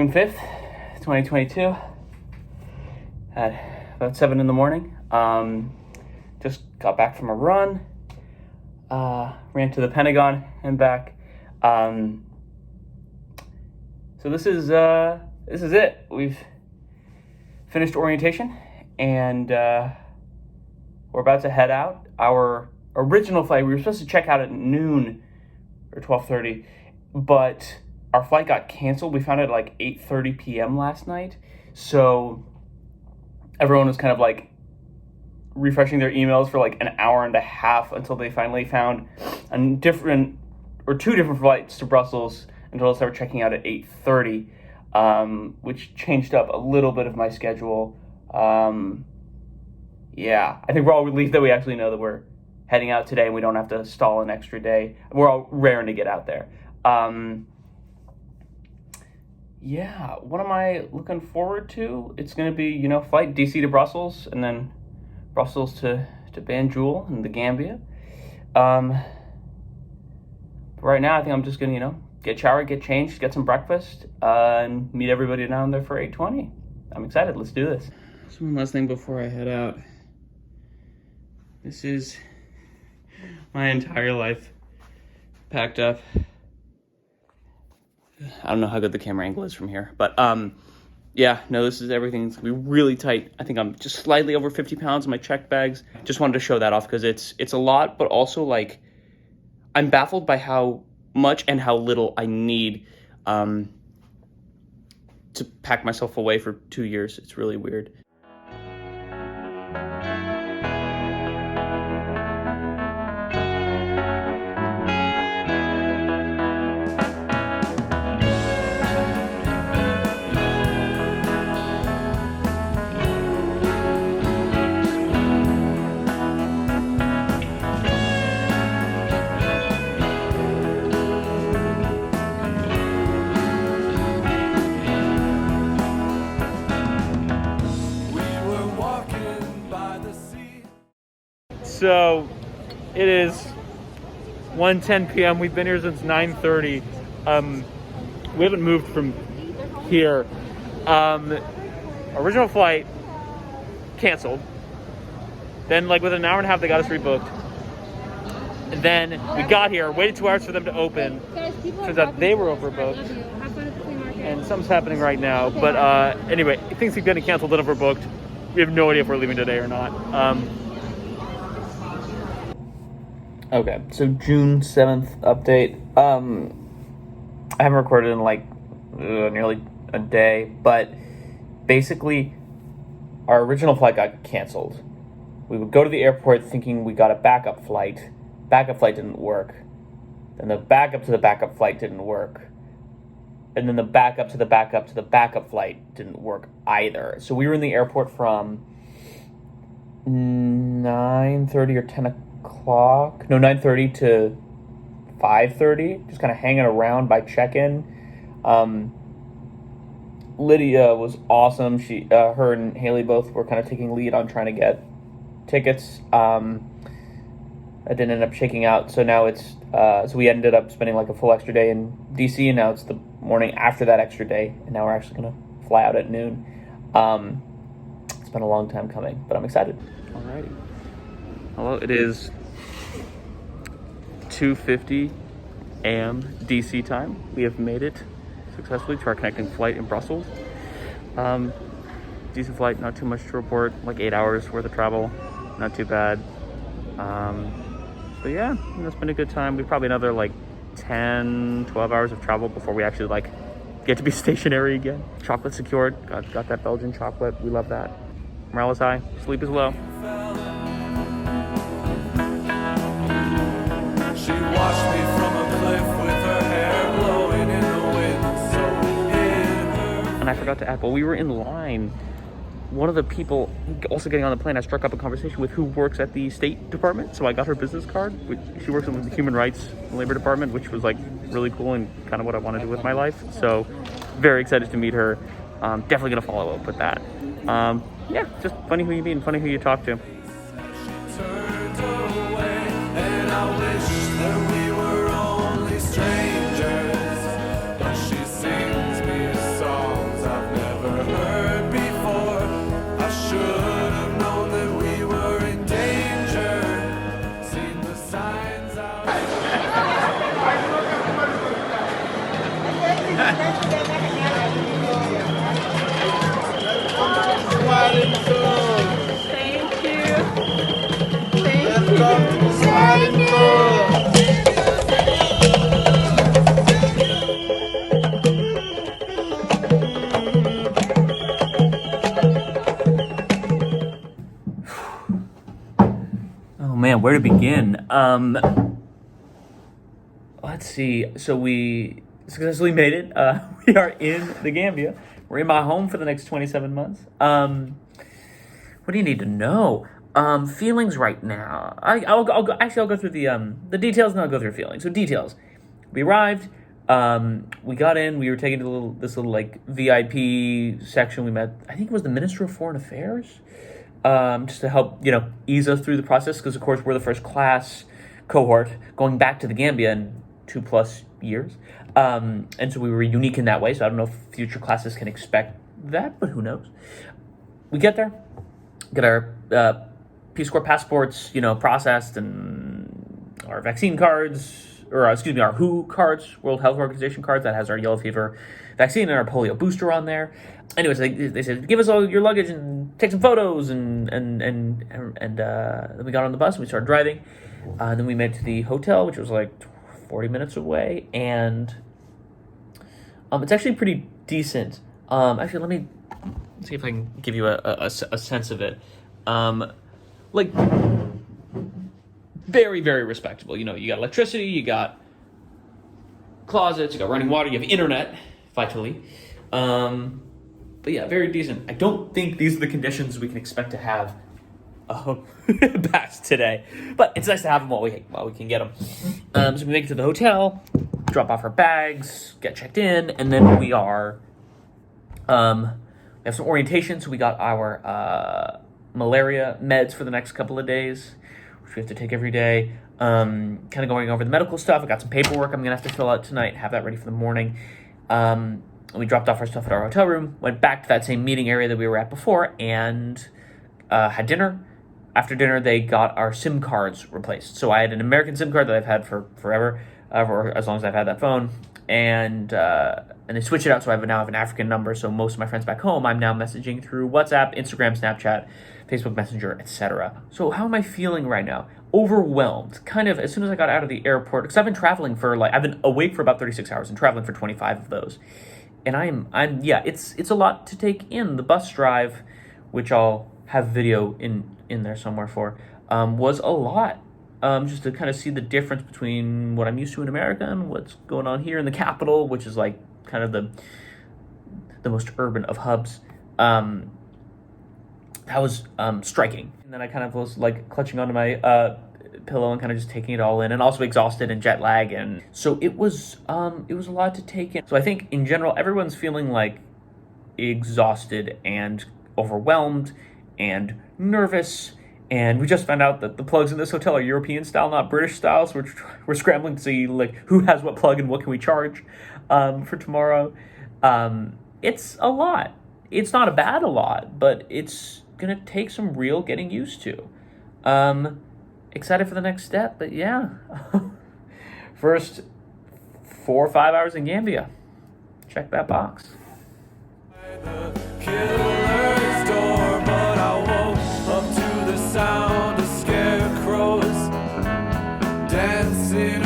June 5th, 2022 at about 7 in the morning. Just got back from a run, ran to the Pentagon and back. So this is it. We've finished orientation and we're about to head out. Our original flight, we were supposed to check out at noon or 12:30, but our flight got canceled. We found it at like 8:30 p.m. last night. So everyone was kind of like refreshing their emails for like an hour and a half until they finally found two different flights to Brussels until they started checking out at 8:30, which changed up a little bit of my schedule. Yeah, I think we're all relieved that we actually know that we're heading out today and we don't have to stall an extra day. We're all raring to get out there. Yeah, what am I looking forward to? It's going to be, flight DC to Brussels and then Brussels to Banjul in the Gambia. But right now, I think I'm just going to, get showered, get changed, get some breakfast, and meet everybody down there for 8:20. I'm excited. Let's do this. So one last thing before I head out. This is my entire life packed up. I don't know how good the camera angle is from here, but yeah, no, this is everything's gonna be really tight. I think I'm just slightly over 50 pounds in my check bags. Just wanted to show that off because it's a lot, but also like I'm baffled by how much and how little I need to pack myself away for 2 years. It's really weird. So it is 1:10 p.m. We've been here since 9:30. We haven't moved from here. Original flight canceled. Then like within an hour and a half, they got us rebooked. And then we got here, waited 2 hours for them to open. Turns out they were overbooked. And something's happening right now. But anyway, things keep getting canceled and overbooked. We have no idea if we're leaving today or not. Okay, so June 7th update. I haven't recorded in like nearly a day, but basically our original flight got canceled. We would go to the airport thinking we got a backup flight. Backup flight didn't work. Then the backup to the backup flight didn't work. And then the backup to the backup to the backup flight didn't work either. So we were in the airport from 9:30 or 10 o'clock. 9:30 to 5:30, just kind of hanging around by check-in. Lydia was awesome. Her and Haley both were kind of taking lead on trying to get tickets. I didn't end up shaking out, so now it's so we ended up spending like a full extra day in DC, and now it's the morning after that extra day, and now we're actually gonna fly out at noon. It's been a long time coming, but I'm excited. Alrighty. Hello, it is 2:50 a.m. DC time. We have made it successfully to our connecting flight in Brussels. Decent flight, not too much to report, like 8 hours worth of travel, not too bad. But yeah, it's been a good time. We've probably another like 10, 12 hours of travel before we actually like get to be stationary again. Chocolate secured, got that Belgian chocolate, we love that. Morale is high, sleep is low. She watched me from a cliff with her hair blowing in the wind, so and I forgot to add, while we were in line, one of the people also getting on the plane, I struck up a conversation with who works at the State Department. So I got her business card. She works in the Human Rights and Labor Department, which was like really cool and kind of what I want to do with my life. So very excited to meet her. Definitely going to follow up with that. Yeah, just funny who you meet and funny who you talk to. she turned away, and I wish that we were only strangers. But she sings me a song Thank you. Thank Oh man, where to begin? Let's see. So we successfully made it. We are in the Gambia. We're in my home for the next 27 months. What do you need to know? Feelings right now. I'll go. Actually, I'll go through the details, and I'll go through feelings. So details. We arrived. We got in. We were taken to this little like VIP section. We met. I think it was the Minister of Foreign Affairs. Just to help ease us through the process, because of course we're the first class cohort going back to the Gambia in 2+ years, and so we were unique in that way. So I don't know if future classes can expect that, but who knows. We get there, get our Peace Corps passports, processed, and our vaccine cards, or our WHO cards, World Health Organization cards, that has our yellow fever vaccine and our polio booster on there. Anyways, they said, give us all your luggage and take some photos, and then we got on the bus and we started driving. Then we made it to the hotel, which was like 40 minutes away, and it's actually pretty decent. Actually, let me see if I can give you a sense of it. Like, very, very respectable. You got electricity, you got closets, you got running water, you have internet, vitally. But yeah, very decent. I don't think these are the conditions we can expect to have past today, but it's nice to have them while we can get them. So we make it to the hotel, drop off our bags, get checked in, and then we are. We have some orientation, so we got our malaria meds for the next couple of days, which we have to take every day. Kind of going over the medical stuff. I got some paperwork I'm gonna have to fill out tonight, have that ready for the morning. We dropped off our stuff at our hotel room, went back to that same meeting area that we were at before, and had dinner. After dinner, they got our SIM cards replaced. So I had an American SIM card that I've had for forever, for as long as I've had that phone, and they switched it out, so I now have an African number. So most of my friends back home, I'm now messaging through WhatsApp, Instagram, Snapchat, Facebook Messenger, etc. So how am I feeling right now? Overwhelmed. Kind of as soon as I got out of the airport, because I've been traveling I've been awake for about 36 hours and traveling for 25 of those. And it's a lot to take in. The bus drive, which I'll have video in there somewhere for, was a lot. Just to kind of see the difference between what I'm used to in America and what's going on here in the capital, which is like kind of the most urban of hubs. That was striking. And then I kind of was like clutching onto my pillow and kind of just taking it all in, and also exhausted and jet lag, and so it was a lot to take in. So I think in general everyone's feeling like exhausted and overwhelmed and nervous, and we just found out that the plugs in this hotel are European style, not British style, so we're scrambling to see like who has what plug and what can we charge for tomorrow. It's a lot. It's not a bad lot, but it's gonna take some real getting used to. Excited for the next step, but yeah. First 4 or 5 hours in Gambia. Check that box. The killer's door, but I woke up to the sound of scarecrows dancing